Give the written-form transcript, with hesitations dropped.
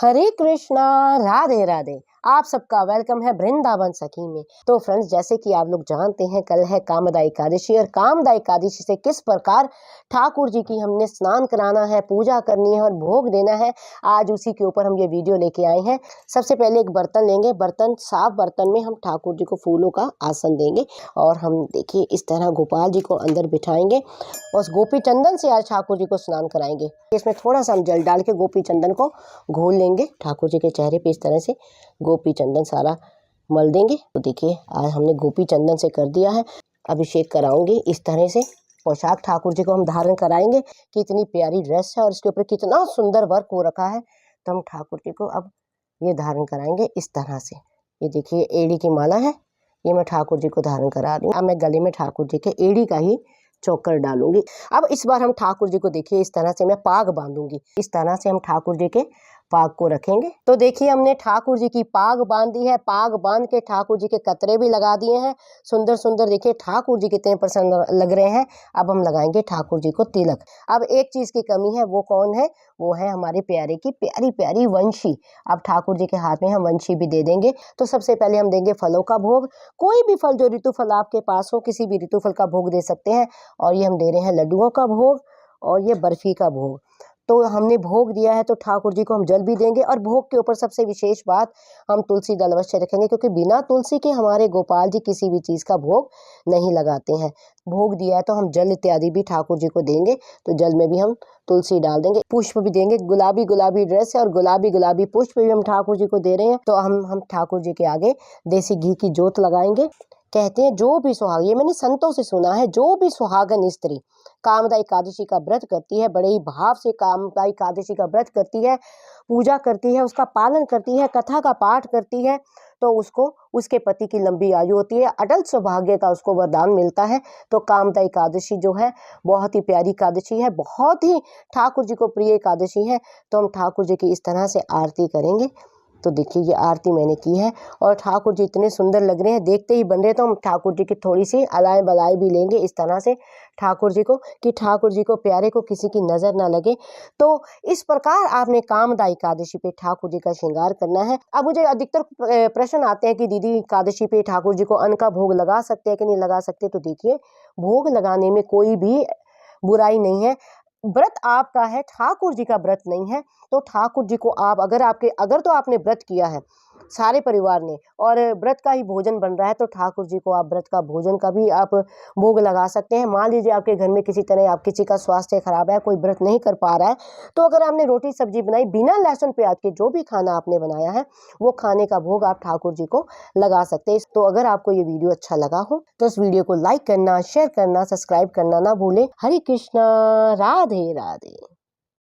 हरे कृष्णा, राधे राधे। आप सबका वेलकम है वृंदावन सखी में। तो फ्रेंड्स, जैसे कि आप लोग जानते हैं, कल है कामदा एकादशी और कामदा एकादशी से किस प्रकार ठाकुर जी की हमने स्नान कराना है, पूजा करनी है और भोग देना है, आज उसी के ऊपर हम ये वीडियो लेके आए हैं। सबसे पहले एक बर्तन लेंगे, साफ बर्तन में हम ठाकुर जी को फूलों का आसन देंगे और हम देखिए इस तरह गोपाल जी को अंदर बिठाएंगे और गोपी चंदन से आज ठाकुर जी को स्नान कराएंगे। इसमें थोड़ा सा हम जल डाल के गोपी चंदन को घोल लेंगे ठाकुर जी के चेहरे पे। इस तरह से गोपी चंदन सारा मल देंगे। तो देखिए आज हमने गोपी चंदन से कर दिया है। अभिषेक कराऊंगी इस तरह से। पोशाक ठाकुर जी को हम धारण कराएंगे कि इतनी प्यारी ड्रेस है और इसके ऊपर कितना सुंदर वर्क हो रखा है। तो हम ठाकुर जी को अब ये धारण कराएंगे इस तरह से। ये देखिए एड़ी की माला है, ये मैं ठाकुर जी को धारण करा रही हूँ। अब मैं गले में ठाकुर जी के एड़ी का ही चोकर डालूंगी। अब इस बार हम ठाकुर जी को देखिए इस तरह से मैं पाग बांधूंगी। इस तरह से हम ठाकुर जी के पाग को रखेंगे। तो देखिए हमने ठाकुर जी की पाग बांधी है। पाग बांध के ठाकुर जी के कतरे भी लगा दिए हैं सुंदर सुंदर। देखिए ठाकुर जी कितने प्रसन्न लग रहे हैं। अब हम लगाएंगे ठाकुर जी को तिलक। अब एक चीज की कमी है, वो कौन है? वो है हमारे प्यारे की प्यारी प्यारी वंशी। अब ठाकुर जी के हाथ में हम वंशी भी दे देंगे। तो सबसे पहले हम देंगे फलों का भोग। कोई भी फल, जो ऋतु फल आपके पास हो, किसी भी ऋतु फल का भोग दे सकते हैं। और ये हम दे रहे हैं लड्डुओं का भोग और ये बर्फी का भोग। तो हमने भोग दिया है तो ठाकुर जी को हम जल भी देंगे। और भोग के ऊपर सबसे विशेष बात, हम तुलसी दल अवश्य रखेंगे, क्योंकि बिना तुलसी के हमारे गोपाल जी किसी भी चीज़ का भोग नहीं लगाते हैं। भोग दिया है तो हम जल इत्यादि भी ठाकुर जी को देंगे। तो जल में भी हम तुलसी डाल देंगे, पुष्प भी देंगे। गुलाबी गुलाबी ड्रेस है और गुलाबी गुलाबी पुष्प भी हम ठाकुर जी को दे रहे हैं। तो हम ठाकुर जी के आगे देसी घी की जोत लगाएंगे। कहते हैं जो भी सुहाग, ये मैंने संतों से सुना है, जो भी सुहागन स्त्री कामदा एकादशी का व्रत करती है, बड़े ही भाव से कामदा एकादशी का व्रत करती है, पूजा करती है, उसका पालन करती है, कथा का पाठ करती है, तो उसको उसके पति की लंबी आयु होती है, अटल सौभाग्य का उसको वरदान मिलता है। तो कामदा एकादशी जो है बहुत ही प्यारी एकादशी है, बहुत ही ठाकुर जी को प्रिय एकादशी है। तो हम ठाकुर जी की इस तरह से आरती करेंगे। तो देखिए ये आरती मैंने की है और ठाकुर जी इतने सुंदर लग रहे हैं, देखते ही बन रहे। तो हम ठाकुर जी की थोड़ी सी अलाय बलाई भी लेंगे इस तरह से ठाकुर जी को, कि ठाकुर जी को प्यारे को किसी की नजर ना लगे। तो इस प्रकार आपने कामदा एकादशी पे ठाकुर जी का श्रृंगार करना है। अब मुझे अधिकतर प्रश्न आते हैं कि दीदी एकादशी पे ठाकुर जी को अन्न का भोग लगा सकते हैं कि नहीं लगा सकते। तो देखिए भोग लगाने में कोई भी बुराई नहीं है। व्रत आपका है, ठाकुर जी का व्रत नहीं है। तो ठाकुर जी को आप अगर तो आपने व्रत किया है सारे परिवार ने और व्रत का ही भोजन बन रहा है, तो ठाकुर जी को आप व्रत का भोजन का भी आप भोग लगा सकते हैं। मान लीजिए आपके घर में किसी तरह आप किसी का स्वास्थ्य खराब है, कोई व्रत नहीं कर पा रहा है, तो अगर आपने रोटी सब्जी बनाई बिना लहसुन प्याज के, जो भी खाना आपने बनाया है वो खाने का भोग आप ठाकुर जी को लगा सकते हैं। तो अगर आपको ये वीडियो अच्छा लगा हो तो इस वीडियो को लाइक करना, शेयर करना, सब्सक्राइब करना ना भूलें। हरे कृष्णा, राधे राधे।